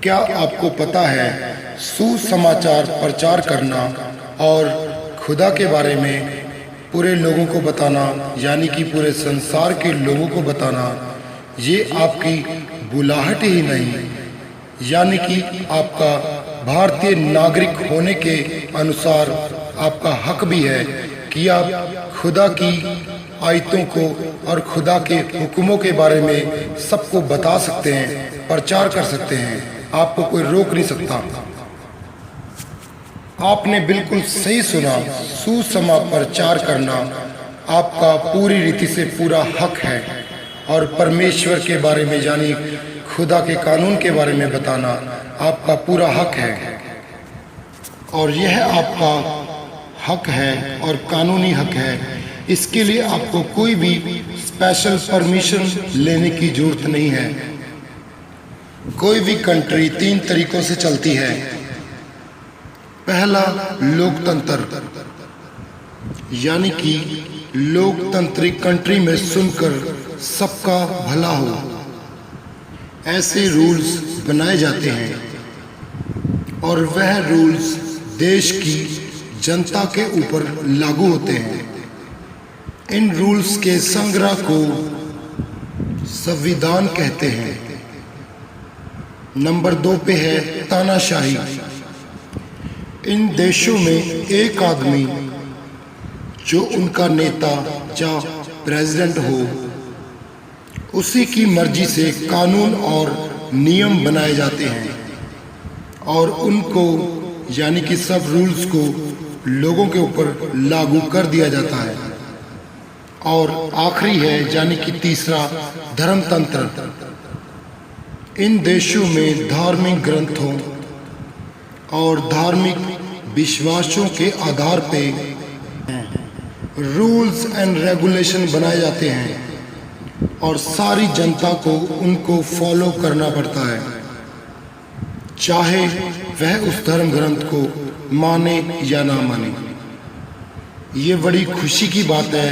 क्या आपको पता है सुसमाचार प्रचार करना और खुदा के बारे में पूरे लोगों को बताना, यानी कि पूरे संसार के लोगों को बताना, ये आपकी बुलाहट ही नहीं, यानी कि आपका भारतीय नागरिक होने के अनुसार आपका हक भी है कि आप खुदा की आयतों को और खुदा के हुक्मों के बारे में सबको बता सकते हैं, प्रचार कर सकते हैं। आपको कोई रोक नहीं सकता। आपने बिल्कुल सही सुना, सुसमाचार करना आपका पूरी रीति से पूरा हक है और परमेश्वर के बारे में यानी खुदा के कानून के बारे में बताना आपका पूरा हक है। और यह आपका हक है और कानूनी हक है। इसके लिए आपको कोई भी स्पेशल परमिशन लेने की जरूरत नहीं है। कोई भी कंट्री 3 तरीकों से चलती है। पहला, लोकतंत्र, यानी कि लोकतांत्रिक कंट्री में सुनकर सबका भला हो, ऐसे रूल्स बनाए जाते हैं और वह रूल्स देश की जनता के ऊपर लागू होते हैं। इन रूल्स के संग्रह को संविधान कहते हैं। नंबर 2 पे है तानाशाही। इन देशों में एक आदमी जो उनका नेता या प्रेसिडेंट हो, उसी की मर्जी से कानून और नियम बनाए जाते हैं और उनको यानी कि सब रूल्स को लोगों के ऊपर लागू कर दिया जाता है। और आखिरी है यानी कि तीसरा, धर्मतंत्र। इन देशों में धार्मिक ग्रंथों और धार्मिक विश्वासों के आधार पे रूल्स एंड रेगुलेशन बनाए जाते हैं और सारी जनता को उनको फॉलो करना पड़ता है, चाहे वह उस धर्म ग्रंथ को माने या ना माने। ये बड़ी खुशी की बात है,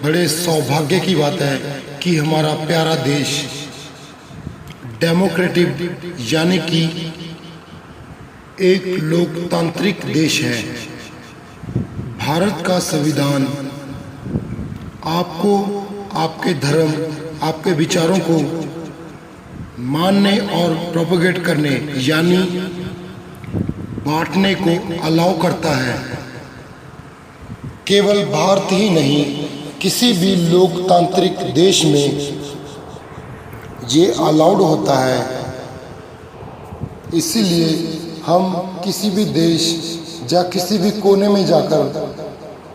बड़े सौभाग्य की बात है कि हमारा प्यारा देश डेमोक्रेटिक यानी कि एक लोकतांत्रिक देश है। भारत का संविधान आपको आपके धर्म, आपके विचारों को मानने और प्रोपेगेट करने यानी बांटने को अलाउ करता है। केवल भारत ही नहीं, किसी भी लोकतांत्रिक देश में ये अलाउड होता है। इसीलिए हम किसी भी देश या किसी भी कोने में जाकर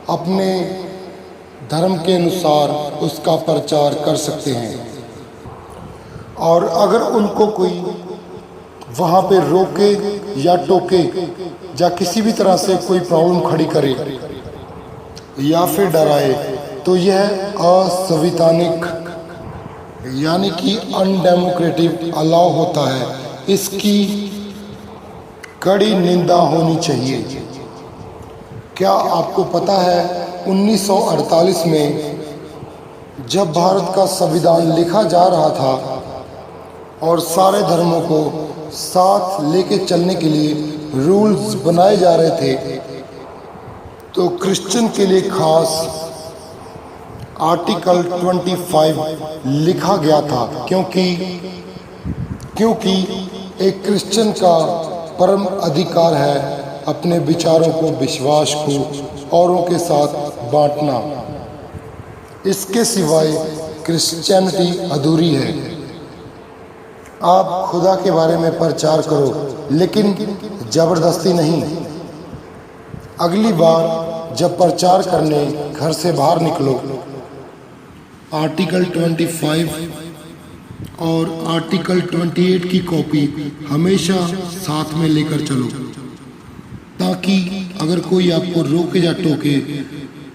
अपने धर्म के अनुसार उसका प्रचार कर सकते हैं। और अगर उनको कोई वहाँ पे रोके या टोके या किसी भी तरह से कोई प्रॉब्लम खड़ी करे या फिर डराए, तो यह असंवैधानिक यानी कि अनडेमोक्रेटिक अलाउ होता है। इसकी कड़ी निंदा होनी चाहिए। क्या आपको पता है 1948 में जब भारत का संविधान लिखा जा रहा था और सारे धर्मों को साथ लेके चलने के लिए रूल्स बनाए जा रहे थे, तो क्रिश्चियन के लिए खास आर्टिकल 25 लिखा गया था, क्योंकि एक क्रिश्चियन का परम अधिकार है अपने विचारों को, विश्वास को औरों के साथ बांटना। इसके सिवाय क्रिश्चियनिटी अधूरी है। आप खुदा के बारे में प्रचार करो, लेकिन जबरदस्ती नहीं। अगली बार जब प्रचार करने घर से बाहर निकलो, आर्टिकल 25 और आर्टिकल 28 की कॉपी हमेशा साथ में लेकर चलो, ताकि अगर कोई आपको रोके या टोके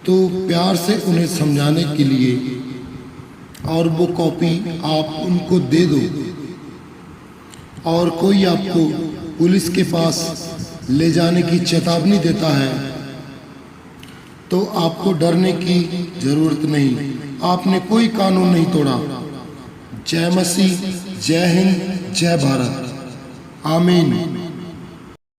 तो प्यार से उन्हें समझाने के लिए और वो कॉपी आप उनको दे दो। और कोई आपको पुलिस के पास ले जाने की चेतावनी देता है तो आपको डरने की जरूरत नहीं। आपने कोई कानून नहीं तोड़ा। जय मसीह, जय हिंद, जय भारत। आमीन।